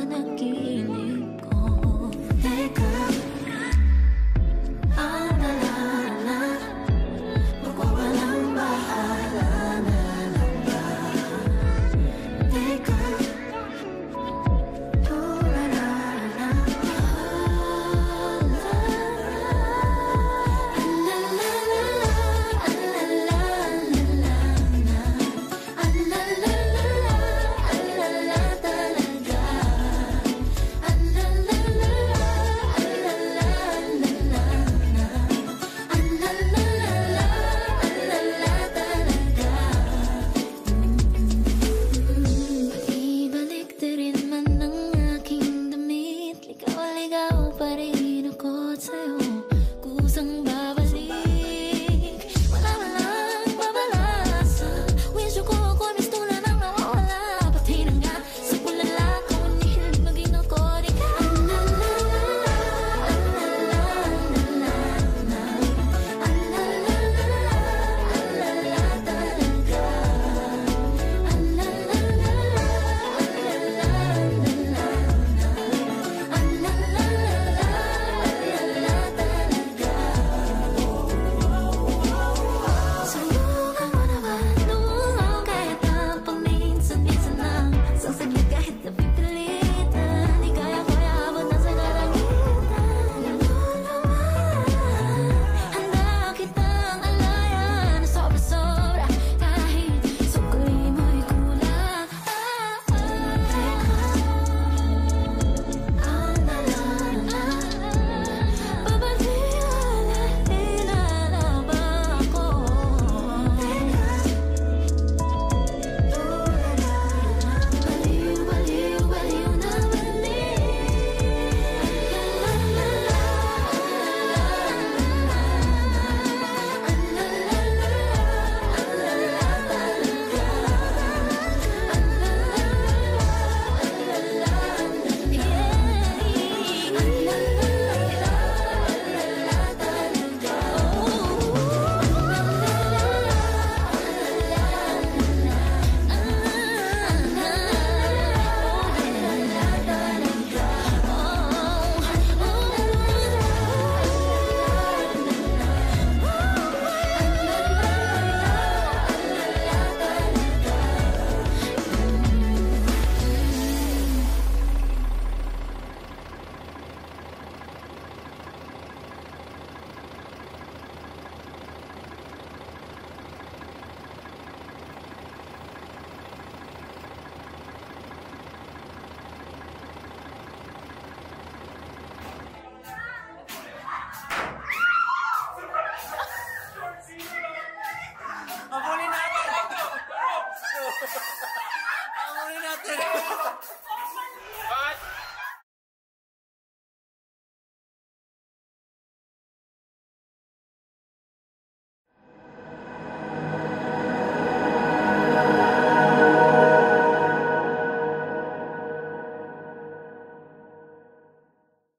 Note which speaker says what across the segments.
Speaker 1: panaginip ko. Teka, alala, magwawalang bahala na lang ba? Teka, tulala na,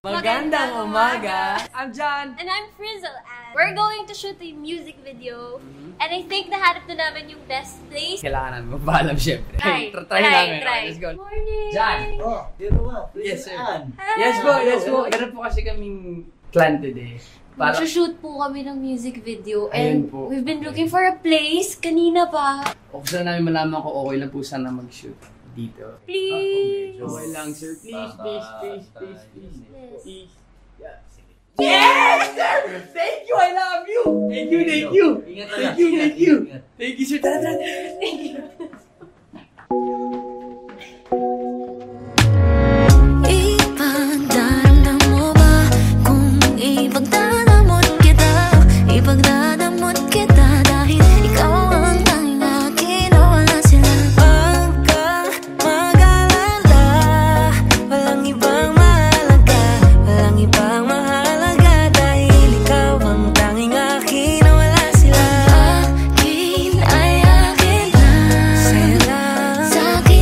Speaker 2: Magandang umaga! I'm John!
Speaker 3: And I'm Frizzle, and we're going to shoot a music video. And I think nahanap na namin yung best place.
Speaker 2: Kailangan namin magpaalam syempre.
Speaker 3: Try
Speaker 2: namin.
Speaker 3: try.
Speaker 2: Let's go.
Speaker 3: Morning!
Speaker 2: John!
Speaker 4: Oh, dito ba?
Speaker 2: Yes, sir.
Speaker 3: Hi.
Speaker 2: Yes po. Meron po kasi kaming plan today.
Speaker 3: Mag-shoot po kami ng music video.
Speaker 2: Ayun
Speaker 3: And
Speaker 2: po.
Speaker 3: we've been looking for a place kanina pa.
Speaker 2: O gusto namin malaman ko okay lang po sana mag-shoot dito.
Speaker 3: Please!
Speaker 2: Okay lang, sir. Please.
Speaker 3: Yes.
Speaker 2: Please. Yes, sir! Thank you! I love you! Thank you! Thank you, sir. Tara. Thank you.
Speaker 1: Ipagdadamdam mo ba kung ipagdadamot kita dahil ikaw ang tanging akin na wala sila. Huwag kang mag-alala, walang ibang mahalaga, walang ibang mahalaga dahil ikaw ang tanging akin na wala sila. Akin ay akin lang, sa'yo lang, sa'kin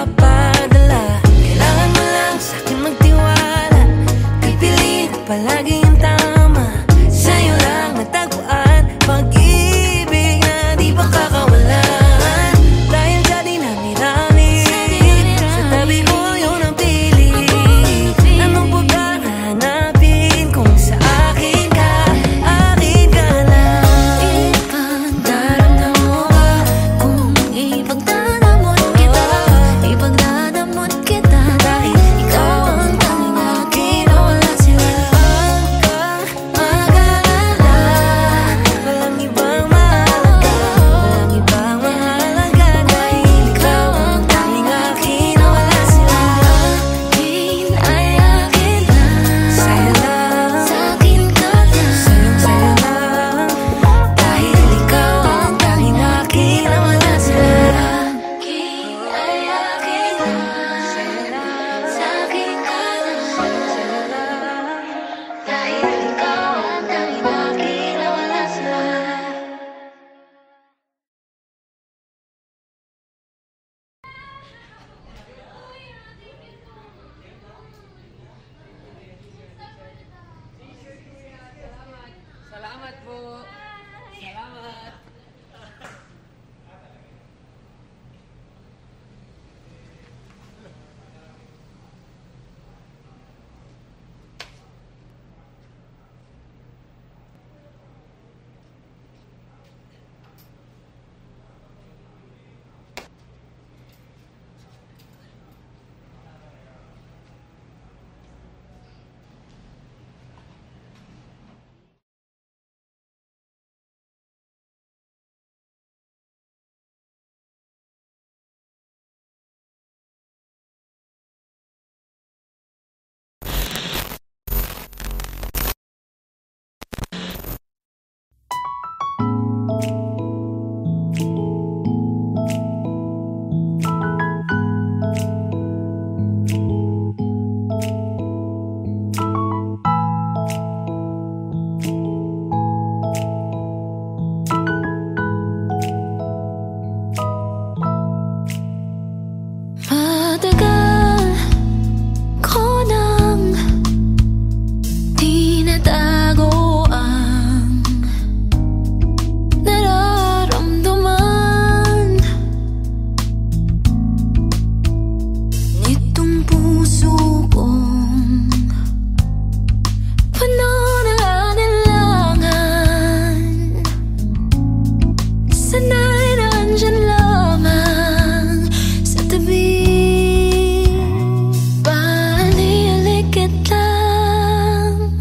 Speaker 1: mapapadala. Kailangan mo lang sa'kin magtiwala. Pipiliin ko palagi yung tama. Sa'yo lang natagpuan pag-ibig na di makakawalan. Dahil sa dinami-rami sa tabi ko yung napili. Anong po ba hahanapin kung sa akin ka lang? Ipagdaramdam mo ba kung ipagdadamot kita? Ipagdadamot kita dahil ikaw ang tanging akin na wala sila. Huwag kang mag-alala, walang ibang mahalaga, walang ibang mahalaga dahil ikaw ang tanging akin na wala sila. Akin ay akin lang, sa'yo lang, sa'kin ka lang, sa'yo lang, dahil ikaw ang tanging akin na wala sila. Akin ay akin lang, sa'yo lang, sa'kin ka lang, sa'yo lang, dahil ikaw ang tanging akin na wala sila.
Speaker 2: Salamat po. Salamat.
Speaker 1: Matagal ko nang tinatago ang nararamdaman nitong puso kong puno ng alinlangan. Sana'y nandyan lamang sa tabi. Palilikit lang,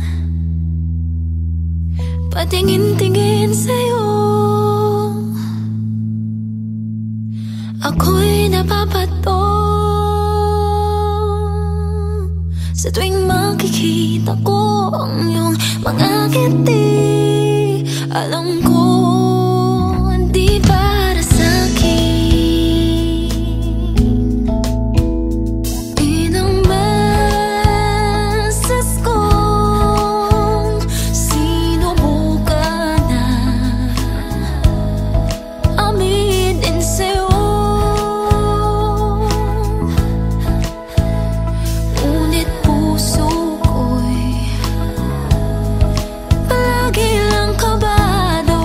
Speaker 1: patingin-tingin sa'yo. Ako'y napapato sa tuwing makikita ko ang iyong mga ngiti. Alam ko hindi para sa'kin. Inang beses kong sinubukan na aminin sa'yo, ngunit puso ko'y palagi lang kabado.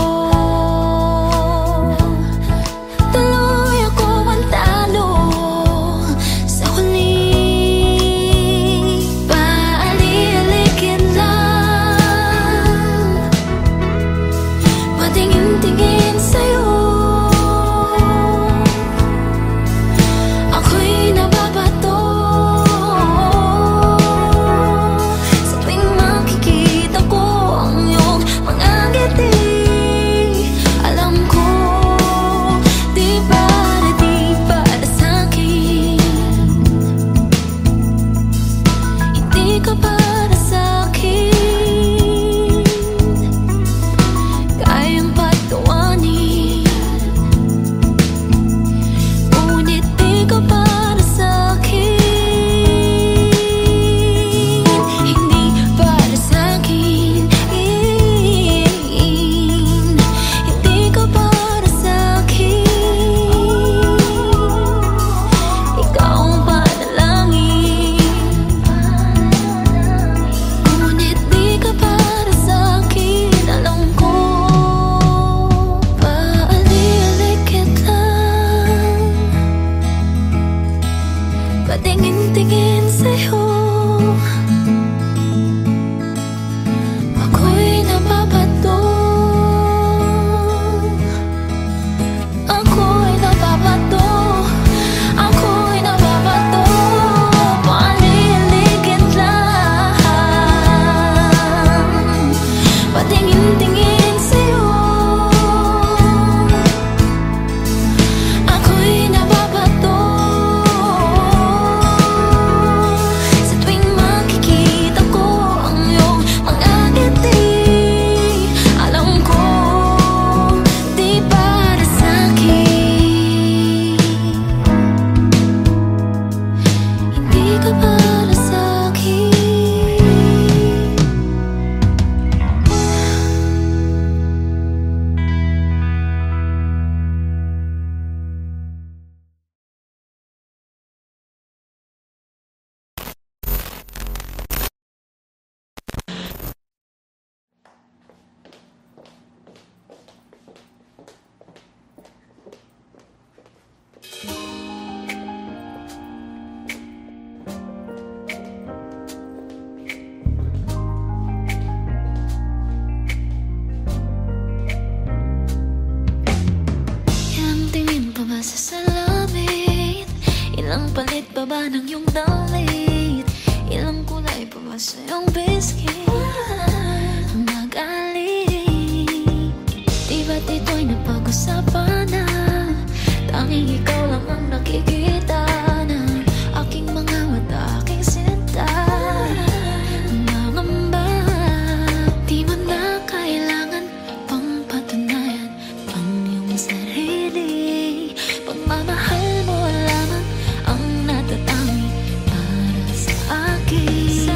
Speaker 1: patingin-tingin sa'yo. Ako'y nababato, ako'y nababato, ako'y nababato. Paniligid lang, patingin-tingin sa'yo. Ako'y nababato sa tuwing makikita ko ang iyong mga ngiti. Alam ko, di para sa'kin, hindi ka para sa'kin. Ilang tingin pa ba sa salamin? Ilang palit pa ba ng iyong dalit? Ilang kulay pa ba sa iyong biscuit? Mag-alip, di ba't ito'y napag-usapan na? Tanging ikaw lang ang nakikita ng aking mga mata, aking sinta. Nangangamba, di mo na kailangan pang patunayan ang iyong sarili. Pagmamahal mo lamang ang natatangi para sa akin.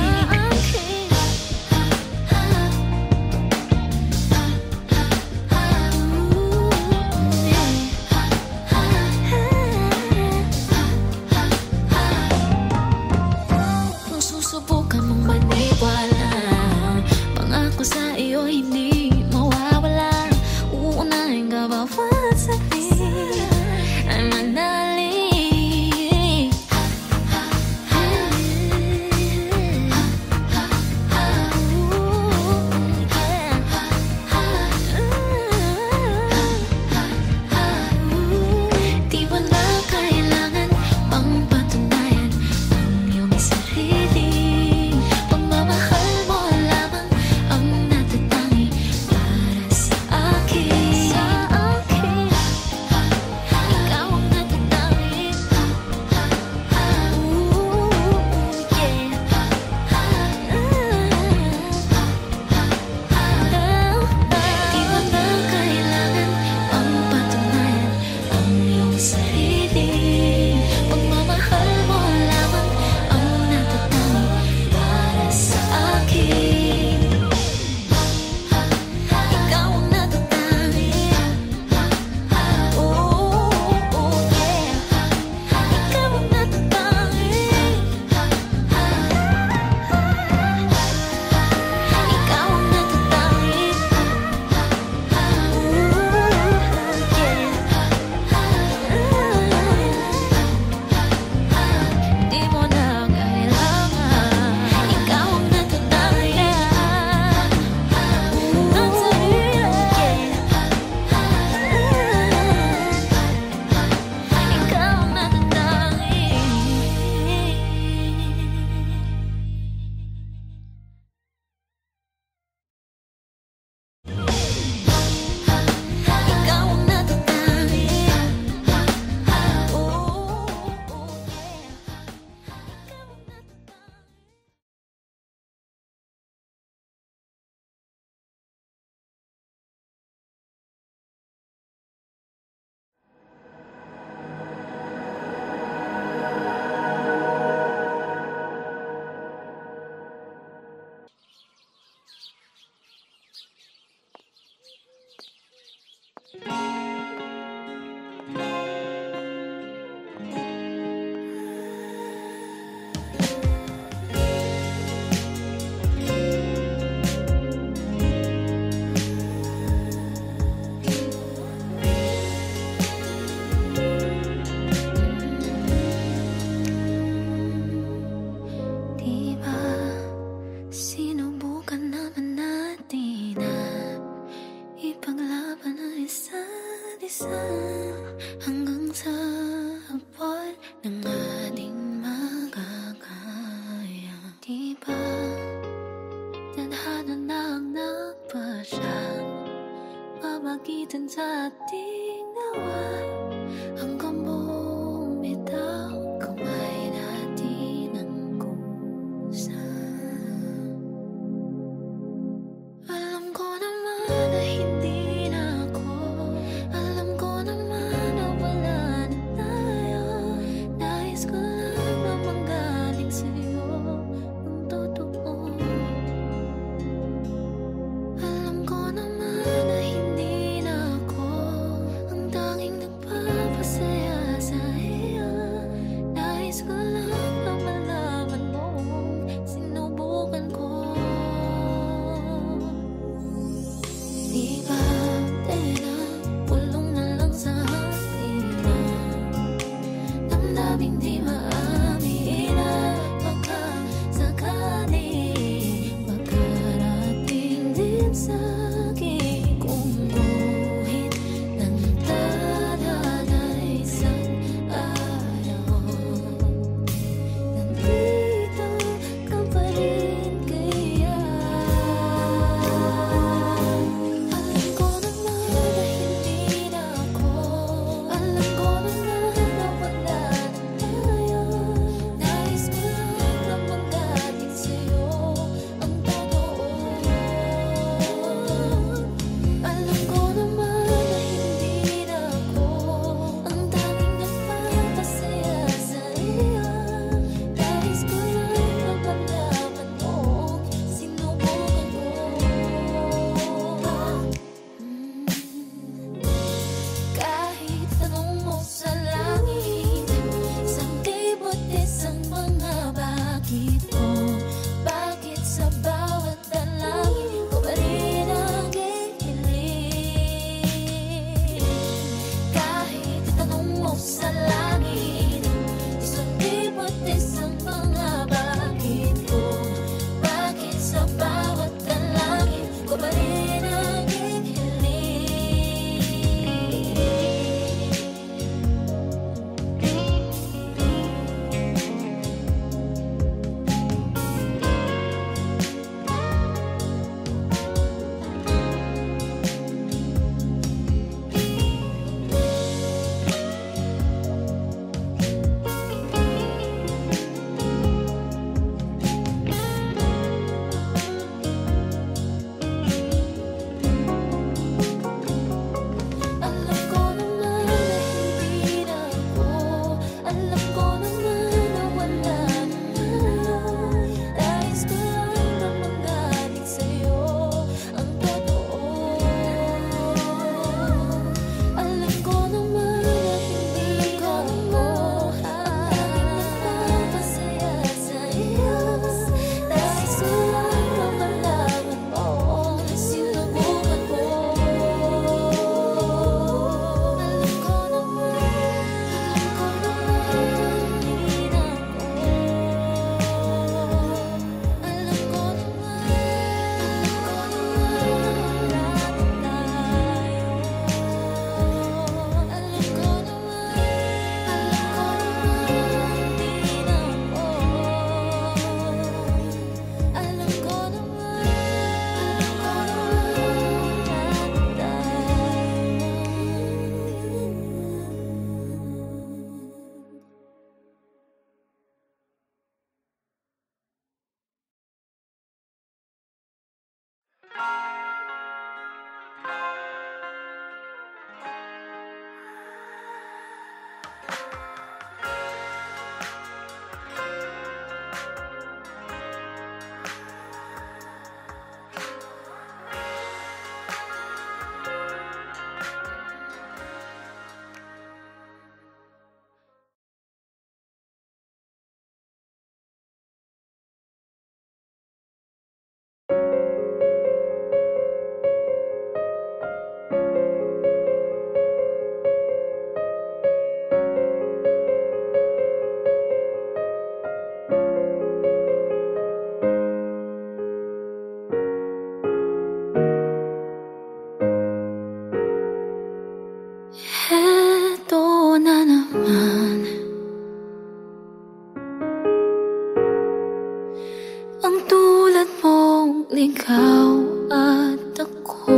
Speaker 1: ikaw at ako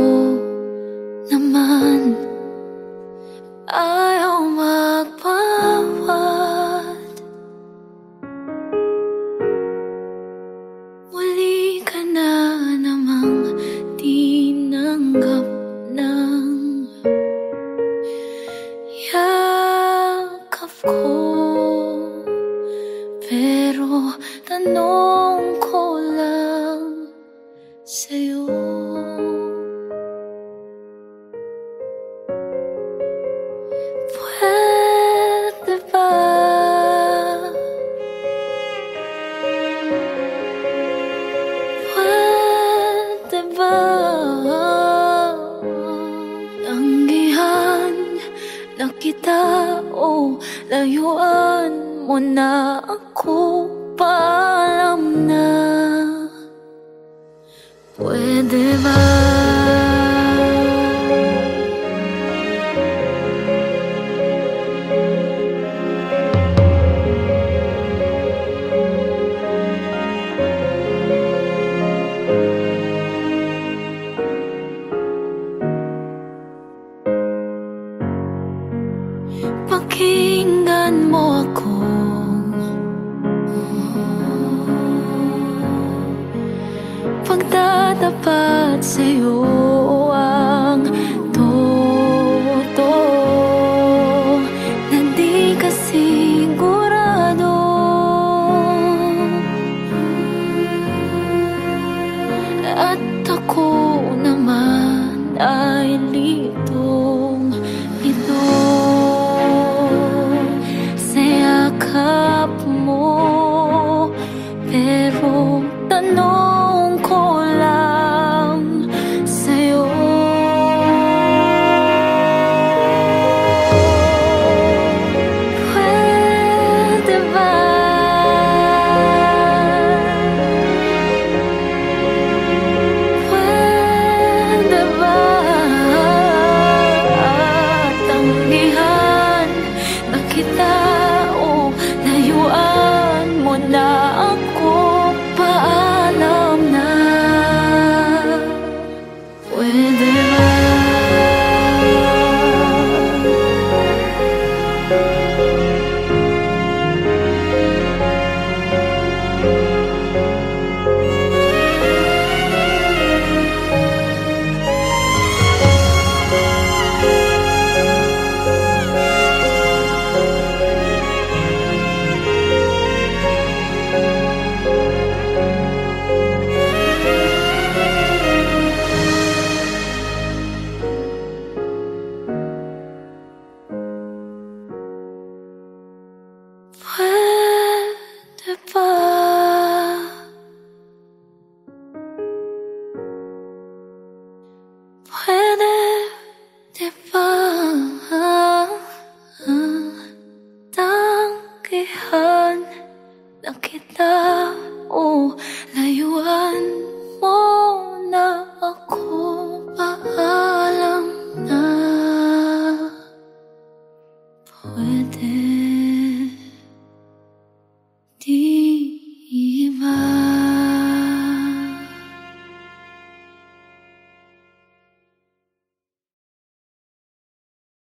Speaker 1: naman ayaw magpawad. Muli ka na namang tinanggap ng yakap ko. Pero tanong ko lang sa'yo, pwede ba? Pwede ba? Tanggihan na kita o layuan mo na ako, paalam na. Pwede ba? Pakinggan mo ako, pagtatapat sa'yo ang totoo na di ka sigurado. At ako naman ay litong ito sa yakap mo. Pero tanong ko lang sa'yo, pwede ba? Pwede ba? Tanggihan na kita o layuan mo na ako, paalam na. Pwede ba? Pwede ba? Pwede ba? Tanggihan na kita o layuan mo na ako, paalam na. Pwede